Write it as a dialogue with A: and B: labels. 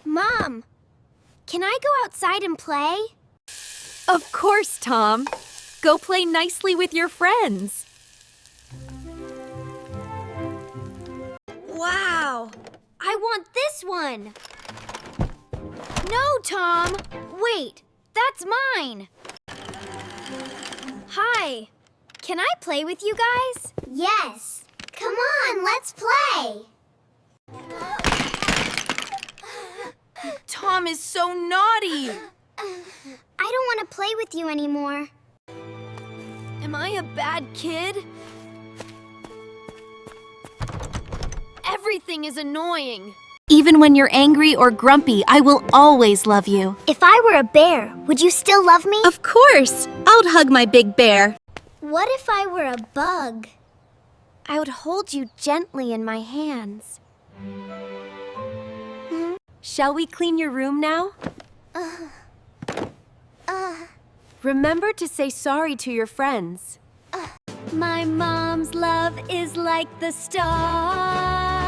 A: Mom, can I go outside and play?
B: Of course, Tom. Go play nicely with your friends.
A: Wow! I want this one! No, Tom! Wait, that's mine! Hi, can I play with you guys?
C: Yes! Come on, let's play!
B: Tom is so naughty!
C: I don't want to play with you anymore.
B: Am I a bad kid? Everything is annoying. Even when you're angry or grumpy, I will always love you.
C: If I were a bear, would you still love me?
B: Of course! I'd hug my big bear.
C: What if I were a bug?
A: I would hold you gently in my hands.
B: Shall we clean your room now? Remember to say sorry to your friends.
A: My mom's love is like the stars.